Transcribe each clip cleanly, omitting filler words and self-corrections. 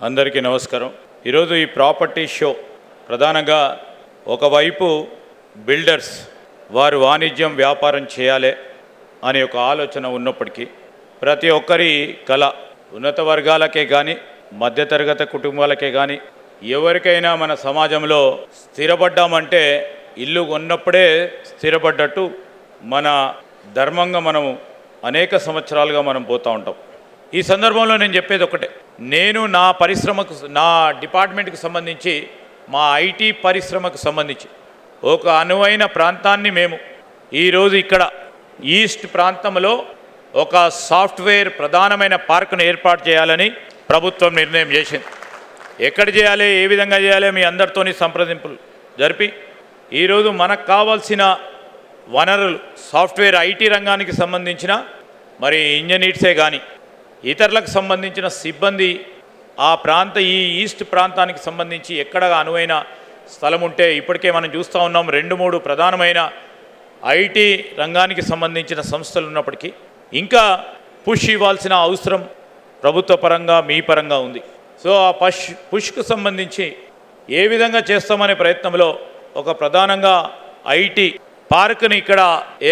అందరికీ నమస్కారం. ఈరోజు ఈ ప్రాపర్టీ షో ప్రధానంగా ఒకవైపు బిల్డర్స్ వారు వాణిజ్యం వ్యాపారం చేయాలి అనే ఒక ఆలోచన ఉన్నప్పటికీ ప్రతి ఒక్కరి కళ ఉన్నత వర్గాలకే కానీ మధ్యతరగతి కుటుంబాలకే కానీ ఎవరికైనా మన సమాజంలో స్థిరపడ్డామంటే ఇల్లు కొన్నప్పుడే స్థిరపడ్డట్టు మన ధర్మంగా మనము అనేక సంవత్సరాలుగా మనం పోతూ ఉంటాం. ఈ సందర్భంలో నేను చెప్పేది ఒకటే, నేను నా పరిశ్రమకు నా డిపార్ట్మెంట్కి సంబంధించి మా ఐటీ పరిశ్రమకు సంబంధించి ఒక అనువైన ప్రాంతాన్ని మేము ఈరోజు ఇక్కడ ఈస్ట్ ప్రాంతంలో ఒక సాఫ్ట్వేర్ ప్రధానమైన పార్కును ఏర్పాటు చేయాలని ప్రభుత్వం నిర్ణయం చేసింది. ఎక్కడ చేయాలి, ఏ విధంగా చేయాలి మీ అందరితోని సంప్రదింపులు జరిపి ఈరోజు మనకు కావాల్సిన వనరులు సాఫ్ట్వేర్ ఐటీ రంగానికి సంబంధించిన మరి ఇంజనీర్సే కానీ ఇతరులకు సంబంధించిన సిబ్బంది ఈ ఈస్ట్ ప్రాంతానికి సంబంధించి ఎక్కడ అనువైన స్థలం ఉంటే ఇప్పటికే మనం చూస్తూ ఉన్నాం. 2-3 ప్రధానమైన ఐటీ రంగానికి సంబంధించిన సంస్థలు ఉన్నప్పటికీ ఇంకా పుష్ ఇవ్వాల్సిన అవసరం ప్రభుత్వ పరంగా మీ పరంగా ఉంది. సో ఆ పుష్కు సంబంధించి ఏ విధంగా చేస్తామనే ప్రయత్నంలో ఒక ప్రధానంగా ఐటీ పార్క్ని ఇక్కడ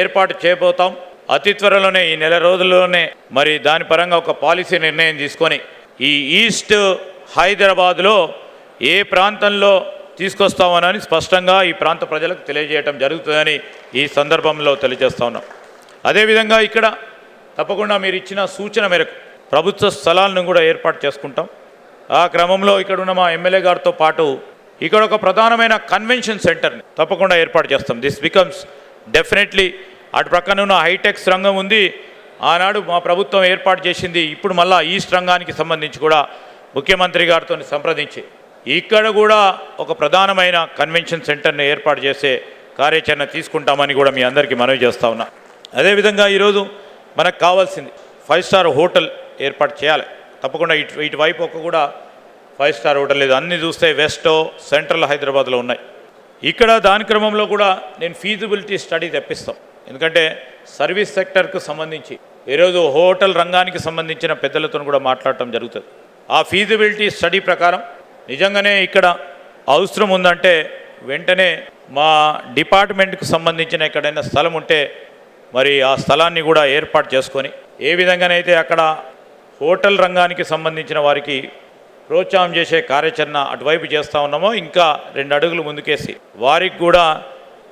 ఏర్పాటు చేయబోతాం. అతి త్వరలోనే ఈ నెల రోజుల్లోనే మరి దాని పరంగా ఒక పాలసీ నిర్ణయం తీసుకొని ఈ ఈస్ట్ హైదరాబాద్లో ఏ ప్రాంతంలో తీసుకొస్తామని స్పష్టంగా ఈ ప్రాంత ప్రజలకు తెలియజేయడం జరుగుతుందని ఈ సందర్భంలో తెలియజేస్తా ఉన్నాం. అదేవిధంగా ఇక్కడ తప్పకుండా మీరు ఇచ్చిన సూచన మేరకు ప్రభుత్వ స్థలాలను కూడా ఏర్పాటు చేసుకుంటాం. ఆ క్రమంలో ఇక్కడ ఉన్న మా ఎమ్మెల్యే గారితో పాటు ఇక్కడ ఒక ప్రధానమైన కన్వెన్షన్ సెంటర్ని తప్పకుండా ఏర్పాటు చేస్తాం. దిస్ బికమ్స్ డెఫినెట్లీ అటు ప్రక్కన ఉన్న హైటెక్స్ రంగం ఉంది, ఆనాడు మా ప్రభుత్వం ఏర్పాటు చేసింది. ఇప్పుడు మళ్ళీ ఈస్ట్ రంగానికి సంబంధించి కూడా ముఖ్యమంత్రి గారితో సంప్రదించి ఇక్కడ కూడా ఒక ప్రధానమైన కన్వెన్షన్ సెంటర్ని ఏర్పాటు చేసే కార్యాచరణ తీసుకుంటామని కూడా మీ అందరికీ మనవి చేస్తూ ఉన్నా. అదేవిధంగా ఈరోజు మనకు కావాల్సింది 5 స్టార్ హోటల్ ఏర్పాటు చేయాలి. తప్పకుండా ఇటువైపు ఒక కూడా 5 స్టార్ హోటల్ లేదు. అన్నీ చూస్తే వెస్టో సెంట్రల్ హైదరాబాద్లో ఉన్నాయి. ఇక్కడ దాని క్రమంలో కూడా నేను ఫీజిబిలిటీ స్టడీ తెప్పిస్తాం. ఎందుకంటే సర్వీస్ సెక్టర్కు సంబంధించి ఈరోజు హోటల్ రంగానికి సంబంధించిన పెద్దలతో కూడా మాట్లాడటం జరుగుతుంది. ఆ ఫీజిబిలిటీ స్టడీ ప్రకారం నిజంగానే ఇక్కడ అవసరం ఉందంటే వెంటనే మా డిపార్ట్మెంట్కు సంబంధించిన ఎక్కడైనా స్థలం ఉంటే మరి ఆ స్థలాన్ని కూడా ఏర్పాటు చేసుకొని ఏ విధంగానైతే అక్కడ హోటల్ రంగానికి సంబంధించిన వారికి ప్రోత్సాహం చేసే కార్యాచరణ అటువైపు చేస్తూ ఉన్నామో ఇంకా 2 అడుగులు ముందుకేసి వారికి కూడా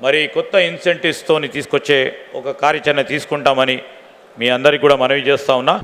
మరి కొత్త ఇన్సెంటివ్స్తో తీసుకొచ్చే ఒక కార్యాచరణ తీసుకుంటామని మీ అందరికీ కూడా మనవి చేస్తూ ఉన్నా.